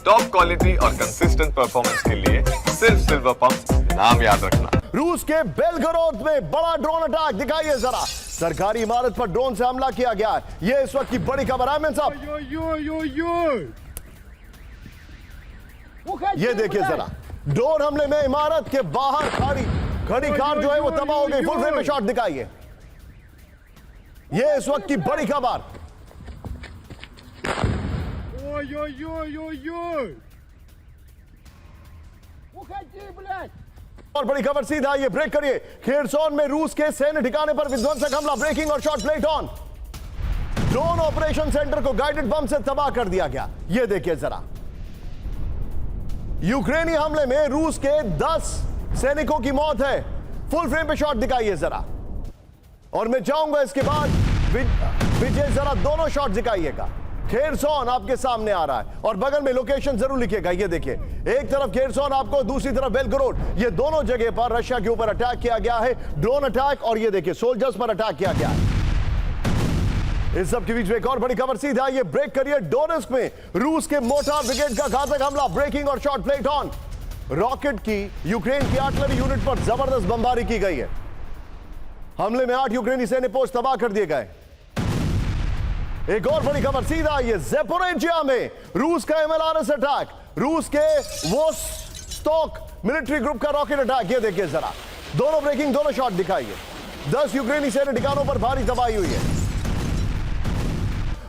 Top quality और consistent performance के लिए सिर्फ सिल्वर पंप नाम याद रखना। रूस के बेलगोरोद में बड़ा ड्रोन अटैक दिखाइए जरा। सरकारी इमारत पर ड्रोन से हमला किया गया है। ये इस वक्त की बड़ी खबर है। आमिर साहब ये देखिए जरा, ड्रोन हमले में इमारत के बाहर खड़ी कार जो है वो तबाह हो गई। फुल फ्रेम में शॉट दिखाइए। ये इस वक्त की बड़ी खबर। और बड़ी खबर सीधा ये ब्रेक करिए। खेरसोन में रूस के सैन्य ठिकाने पर विध्वंसक हमला, ब्रेकिंग और shot plate on. Drone operation centre को गाइडेड बम से तबाह कर दिया गया। ये देखिए जरा, यूक्रेनी हमले में रूस के 10 सैनिकों की मौत है। फुल फ्रेम पे शॉट दिखाइए जरा। और मैं चाहूंगा इसके बाद विजय जरा दोनों शॉट दिखाइएगा। खेरसोन आपके सामने आ रहा है और बगल में लोकेशन जरूर लिखिएगा। ये देखिए, एक तरफ खेरसोन आपको, दूसरी तरफ बेलगोरोड। ये दोनों जगह पर रशिया के ऊपर अटैक किया गया है, ड्रोन अटैक, और ये देखिए सोल्जर्स पर अटैक किया गया है। इस सब के बीच में एक और बड़ी खबर सीधा ये ब्रेक करिए। डोनेस्क में रूस के मोटार ब्रिगेड का घातक हमला, ब्रेकिंग और शॉट प्लेट ऑन। रॉकेट की यूक्रेन की आर्टिलरी यूनिट पर जबरदस्त बमबारी की गई है। हमले में 8 यूक्रेनी सैन्य पोस्ट तबाह कर दिए गए। एक और बड़ी खबर सीधा ये ज़ेपोरिज़िया में रूस का एमएलआरएस अटैक, रूस के वोस्टोक मिलिट्री ग्रुप का रॉकेट अटैक। ये देखिए जरा, दोनों ब्रेकिंग, दोनों शॉट दिखाइए। 10 यूक्रेनी सैन्य ठिकानों पर भारी तबाही हुई है।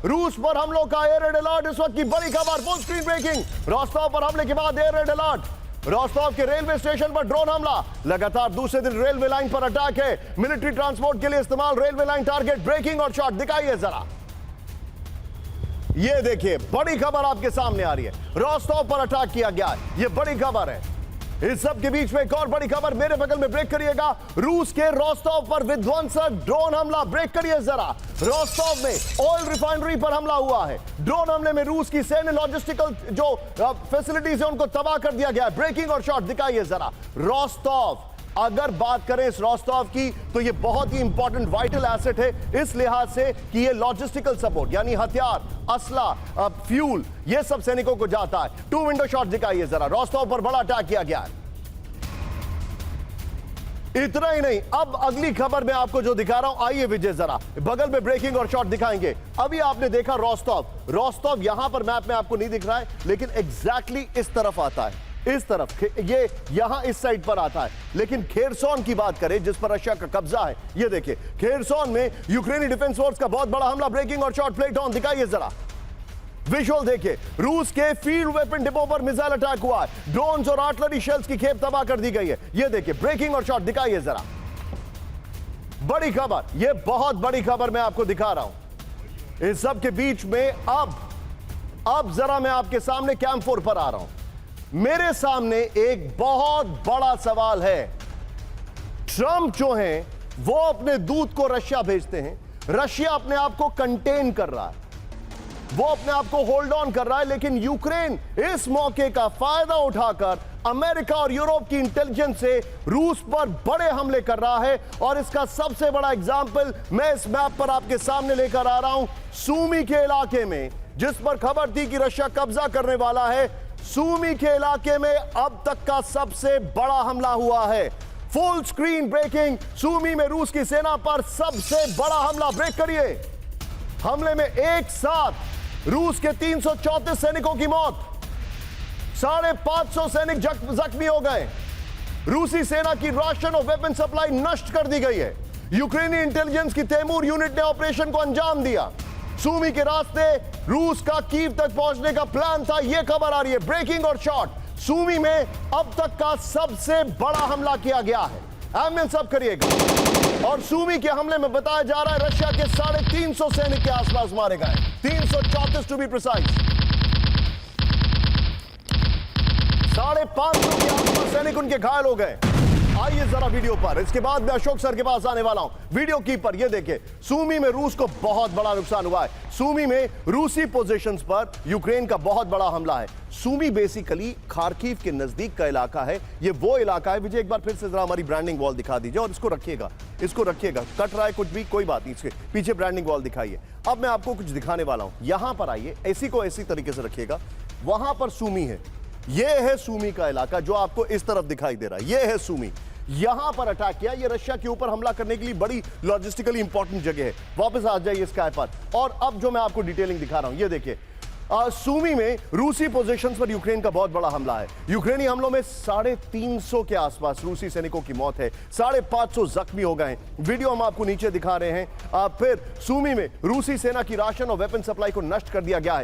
रूस पर हमलों का एयर रेड अलर्ट, इस वक्त की बड़ी खबर, फुल स्क्रीन ब्रेकिंग। रोस्टोव पर हमले के बाद एयर रेड अलर्ट। रोस्टोव के रेलवे स्टेशन पर ड्रोन हमला, लगातार दूसरे दिन रेलवे लाइन पर अटैक है। मिलिट्री ट्रांसपोर्ट के लिए इस्तेमाल रेलवे लाइन टारगेट, ब्रेकिंग और शॉट दिखाइए जरा। ये देखिए, बड़ी खबर आपके सामने आ रही है। रोस्टोव पर अटैक किया गया है, ये बड़ी खबर है। इस सब के बीच में एक और बड़ी खबर, मेरे बगल में ब्रेक करिएगा। रूस के रोस्टोव पर विध्वंसक ड्रोन हमला, ब्रेक करिए जरा। रोस्टोव में ऑयल रिफाइनरी पर हमला हुआ है। ड्रोन हमले में रूस की सैन्य लॉजिस्टिकल जो फैसिलिटीज है उनको तबाह कर दिया गया है। ब्रेकिंग और शॉट दिखाइए जरा। रोस्टोव, अगर बात करें इस रोस्टोव की तो ये बहुत ही इंपॉर्टेंट वाइटल एसेट है इस लिहाज से कि ये लॉजिस्टिकल सपोर्ट यानी हथियार, असला, फ्यूल, ये सब सैनिकों को जाता है। 2 विंडो शॉट दिखाइए जरा। रोस्टोव पर बड़ा अटैक किया गया है। इतना ही नहीं, अब अगली खबर में आपको जो दिखा रहा हूं, आइए विजय जरा बगल में ब्रेकिंग और शॉट दिखाएंगे। अभी आपने देखा रोस्टोव यहां पर मैप में आपको नहीं दिख रहा है, लेकिन एग्जैक्टली इस तरफ आता है, इस तरफ, ये यहां इस साइड पर आता है। लेकिन खेरसोन की बात करें जिस पर रशिया का कब्जा है, ये देखिए खेरसोन में यूक्रेनी डिफेंस फोर्स का बहुत बड़ा हमला, ब्रेकिंग और शॉट प्लेट ऑन दिखाइए जरा। विजुअल देखिए, रूस के फील्ड वेपन डिपो पर मिसाइल अटैक हुआ है। ड्रोन्स और आर्टिलरी शेल्स की खेप तबाह कर दी गई है। ये देखिए, ब्रेकिंग और शॉट दिखाइए जरा। बड़ी खबर, ये बहुत बड़ी खबर मैं आपको दिखा रहा हूं। इस सब के बीच में अब जरा मैं आपके सामने कैंप 4 पर आ रहा हूं। मेरे सामने एक बहुत बड़ा सवाल है। ट्रंप जो हैं वो अपने दूत को रशिया भेजते हैं, रशिया अपने आप को कंटेन कर रहा है, वो अपने आप को होल्ड ऑन कर रहा है, लेकिन यूक्रेन इस मौके का फायदा उठाकर अमेरिका और यूरोप की इंटेलिजेंस से रूस पर बड़े हमले कर रहा है। और इसका सबसे बड़ा एग्जाम्पल मैं इस मैप पर आपके सामने लेकर आ रहा हूं। सूमी के इलाके में, जिस पर खबर थी कि रशिया कब्जा करने वाला है, सूमी के इलाके में अब तक का सबसे बड़ा हमला हुआ है। फुल स्क्रीन ब्रेकिंग, सूमी में रूस की सेना पर सबसे बड़ा हमला, ब्रेक करिए। हमले में एक साथ रूस के 334 सैनिकों की मौत, 550 सैनिक जख्मी हो गए। रूसी सेना की राशन और वेपन सप्लाई नष्ट कर दी गई है। यूक्रेनी इंटेलिजेंस की तैमूर यूनिट ने ऑपरेशन को अंजाम दिया। सूमी के रास्ते रूस का कीव तक पहुंचने का प्लान था। यह खबर आ रही है, ब्रेकिंग और शॉट। सूमी में अब तक का सबसे बड़ा हमला किया गया है। एमएन सब करिएगा। और सूमी के हमले में बताया जा रहा है रशिया के 350 सैनिक के आसपास मारे गए, 334 टू बी प्रिसाइज। 550 के आसपास सैनिक उनके घायल हो गए। आइए जरा वीडियो पर, इसके बाद मैं अशोक सर के पास आने वाला हूं। वीडियो की पर ये देखिए, सूमी में रूस को बहुत बड़ा नुकसान हुआ है। सूमी में रूसी पोजीशंस पर यूक्रेन का बहुत बड़ा हमला है। सूमी बेसिकली खार्किव के नजदीक का इलाका है। ये वो इलाका है, विजय एक बार फिर से जरा हमारी ब्रांडिंग वॉल दिखा दीजिए और इसको रखिएगा, कट रहा है कुछ भी कोई बात नहीं, इसके पीछे ब्रांडिंग वॉल दिखाइए। अब मैं आपको कुछ दिखाने वाला हूं। यहां पर आइए, ऐसी को ऐसी तरीके से रखिएगा। वहां पर सूमी है। यह है सूमी का इलाका जो आपको इस तरफ दिखाई दे रहा है, यह है सूमी। यहां पर अटैक किया। यह रशिया के ऊपर हमला करने के लिए बड़ी लॉजिस्टिकली इंपॉर्टेंट जगह है। वापस आ जाइए स्काई पर। और अब जो मैं आपको डिटेलिंग दिखा रहा हूं, यह देखिए, सूमी में रूसी पोजीशंस पर यूक्रेन का बहुत बड़ा हमला है। यूक्रेनी हमलों में 350 के आसपास रूसी सैनिकों की मौत है, 550 जख्मी हो गए हैं। वीडियो हम आपको नीचे दिखा रहे हैं। फिर सूमी में रूसी सेना की राशन और वेपन सप्लाई को नष्ट कर दिया गया है।